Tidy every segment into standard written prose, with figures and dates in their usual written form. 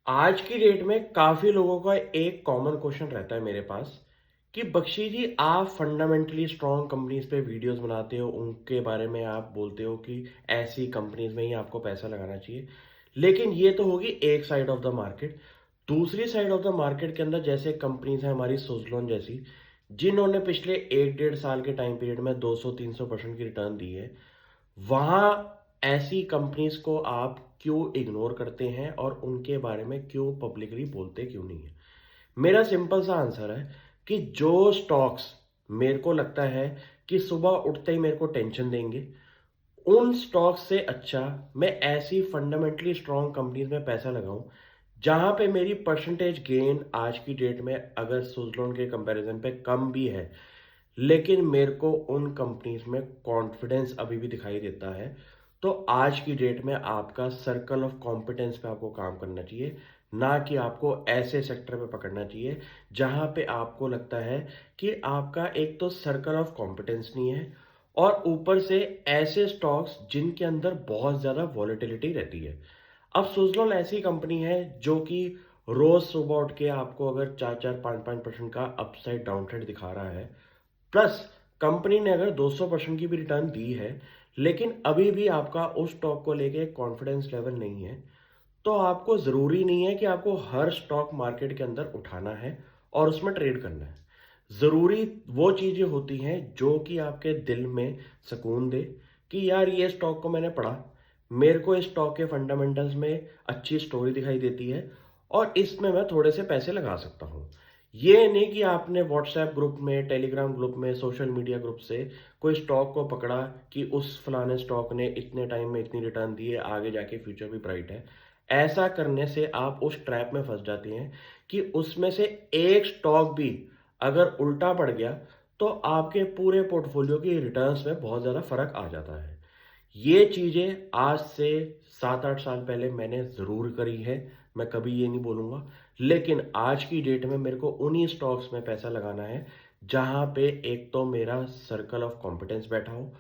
आज की डेट में काफ़ी लोगों का एक कॉमन क्वेश्चन रहता है मेरे पास कि बख्शी जी आप फंडामेंटली स्ट्रॉन्ग कंपनीज पे वीडियोस बनाते हो, उनके बारे में आप बोलते हो कि ऐसी कंपनीज में ही आपको पैसा लगाना चाहिए। लेकिन ये तो होगी एक साइड ऑफ द मार्केट। दूसरी साइड ऑफ द मार्केट के अंदर जैसे कंपनीज हैं हमारी सुजलॉन जैसी, जिन्होंने पिछले एक डेढ़ साल के टाइम पीरियड में 200-300% की रिटर्न दी है, वहाँ ऐसी कंपनीज को आप क्यों इग्नोर करते हैं और उनके बारे में क्यों पब्लिकली बोलते क्यों नहीं है? मेरा सिंपल सा आंसर है कि जो स्टॉक्स मेरे को लगता है कि सुबह उठते ही मेरे को टेंशन देंगे, उन स्टॉक्स से अच्छा मैं ऐसी फंडामेंटली स्ट्रांग कंपनीज में पैसा लगाऊं जहां पे मेरी परसेंटेज गेन आज की डेट में अगर सुजलॉन के कंपैरिजन पे कम भी है, लेकिन मेरे को उन कंपनीज में कॉन्फिडेंस अभी भी दिखाई देता है। तो आज की डेट में आपका सर्कल ऑफ कॉम्पिटेंस पे आपको काम करना चाहिए, ना कि आपको ऐसे सेक्टर पे पकड़ना चाहिए जहां पे आपको लगता है कि आपका एक तो सर्कल ऑफ कॉम्पिटेंस नहीं है और ऊपर से ऐसे स्टॉक्स जिनके अंदर बहुत ज़्यादा वॉलेटिलिटी रहती है। अब सुजलॉन ऐसी कंपनी है जो कि रोज सुबह उठ के आपको अगर 4-4 5-5% का अपसाइड डाउनसाइड दिखा रहा है, प्लस कंपनी ने अगर 200% की भी रिटर्न दी है, लेकिन अभी भी आपका उस स्टॉक को लेके कॉन्फिडेंस लेवल नहीं है, तो आपको ज़रूरी नहीं है कि आपको हर स्टॉक मार्केट के अंदर उठाना है और उसमें ट्रेड करना है। ज़रूरी वो चीज़ें होती हैं जो कि आपके दिल में सुकून दे कि यार ये स्टॉक को मैंने पढ़ा, मेरे को इस स्टॉक के फंडामेंटल्स में अच्छी स्टोरी दिखाई देती है और इसमें मैं थोड़े से पैसे लगा सकता हूँ। ये नहीं कि आपने व्हाट्सएप ग्रुप में, टेलीग्राम ग्रुप में, सोशल मीडिया ग्रुप से कोई स्टॉक को पकड़ा कि उस फलाने स्टॉक ने इतने टाइम में इतनी रिटर्न दी है, आगे जाके फ्यूचर भी ब्राइट है। ऐसा करने से आप उस ट्रैप में फंस जाते हैं कि उसमें से एक स्टॉक भी अगर उल्टा पड़ गया तो आपके पूरे पोर्टफोलियो की रिटर्न्स में बहुत ज़्यादा फर्क आ जाता है। ये चीज़ें आज से 7-8 साल पहले मैंने ज़रूर करी है, मैं कभी ये नहीं बोलूँगा। लेकिन आज की डेट में मेरे को उन्हीं स्टॉक्स में पैसा लगाना है जहाँ पे एक तो मेरा सर्कल ऑफ कॉम्पिटेंस बैठा हो,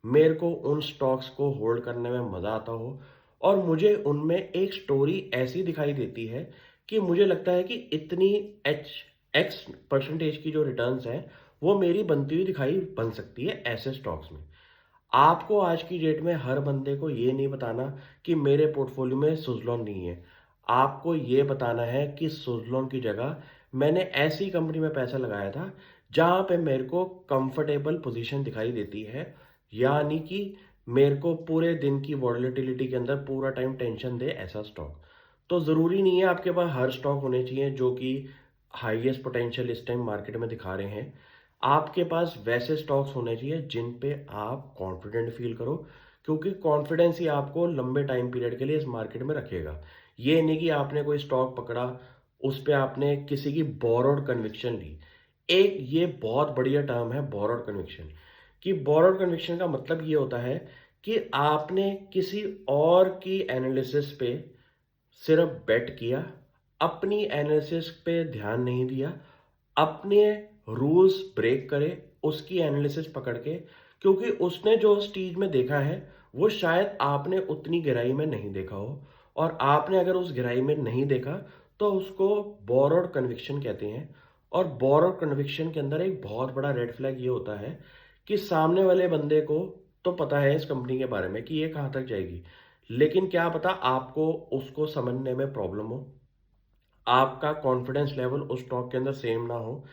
मेरे को उन स्टॉक्स को होल्ड करने में मज़ा आता हो और मुझे उनमें एक स्टोरी ऐसी दिखाई देती है कि मुझे लगता है कि इतनी एच एक्स परसेंटेज की जो रिटर्न्स हैं वो मेरी बनती हुई दिखाई बन सकती है ऐसे स्टॉक्स में। आपको आज की डेट में हर बंदे को ये नहीं बताना कि मेरे पोर्टफोलियो में सुजलॉन नहीं है। आपको ये बताना है कि सुजलॉन की जगह मैंने ऐसी कंपनी में पैसा लगाया था जहां पे मेरे को कंफर्टेबल पोजीशन दिखाई देती है, यानी कि मेरे को पूरे दिन की वॉलेटिलिटी के अंदर पूरा टाइम टेंशन दे ऐसा स्टॉक। तो ज़रूरी नहीं है आपके पास हर स्टॉक होने चाहिए जो कि हाईएस्ट पोटेंशियल इस टाइम मार्केट में दिखा रहे हैं। आपके पास वैसे स्टॉक्स होने चाहिए जिन पे आप कॉन्फिडेंट फील करो, क्योंकि कॉन्फिडेंस ही आपको लंबे टाइम पीरियड के लिए इस मार्केट में रखेगा। ये नहीं कि आपने कोई स्टॉक पकड़ा, उस पे आपने किसी की बोरोड कन्विक्शन ली। एक ये बहुत बढ़िया टर्म है बोरोड कन्विक्शन, कि बोरोड कन्विक्शन का मतलब ये होता है कि आपने किसी और की एनालिसिस पे सिर्फ बेट किया, अपनी एनालिसिस पे ध्यान नहीं दिया, अपने रूल्स ब्रेक करे उसकी एनालिसिस पकड़ के, क्योंकि उसने जो उस चीज में देखा है वो शायद आपने उतनी गहराई में नहीं देखा हो, और आपने अगर उस गहराई में नहीं देखा तो उसको बोरोड कन्विक्शन कहते हैं। और बोरोड कन्विक्शन के अंदर एक बहुत बड़ा रेड फ्लैग ये होता है कि सामने वाले बंदे को तो पता है इस कंपनी के बारे में कि ये कहाँ तक जाएगी, लेकिन क्या पता आपको उसको समझने में प्रॉब्लम हो, आपका कॉन्फिडेंस लेवल उस स्टॉक के अंदर सेम ना हो,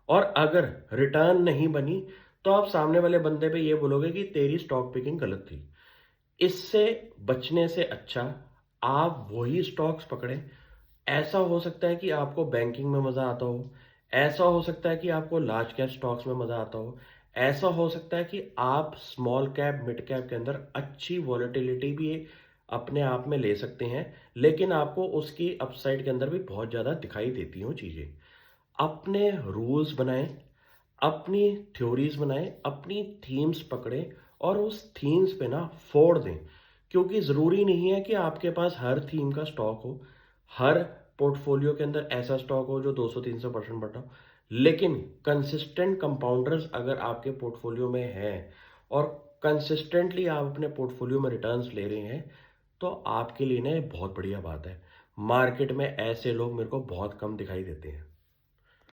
और अगर रिटर्न नहीं बनी तो आप सामने वाले बंदे पे ये बोलोगे कि तेरी स्टॉक पिकिंग गलत थी। इससे बचने से अच्छा आप वही स्टॉक्स पकड़ें। ऐसा हो सकता है कि आपको बैंकिंग में मज़ा आता हो, ऐसा हो सकता है कि आपको लार्ज कैप स्टॉक्स में मज़ा आता हो, ऐसा हो सकता है कि आप स्मॉल कैप मिड कैप के अंदर अच्छी वॉलेटिलिटी भी अपने आप में ले सकते हैं, लेकिन आपको उसकी अपसाइड के अंदर भी बहुत ज़्यादा दिखाई देती हो चीज़ें। अपने रूल्स बनाएं, अपनी थ्योरीज बनाएं, अपनी थीम्स पकड़ें और उस थीम्स पे ना फोड़ दें, क्योंकि ज़रूरी नहीं है कि आपके पास हर थीम का स्टॉक हो, हर पोर्टफोलियो के अंदर ऐसा स्टॉक हो जो 200-300% बढ़ा हो। लेकिन कंसिस्टेंट कंपाउंडर्स अगर आपके पोर्टफोलियो में है और कंसिस्टेंटली आप अपने पोर्टफोलियो में रिटर्न्स ले रहे हैं, तो आपके लिए ना ये बहुत बढ़िया बात है। मार्केट में ऐसे लोग मेरे को बहुत कम दिखाई देते हैं।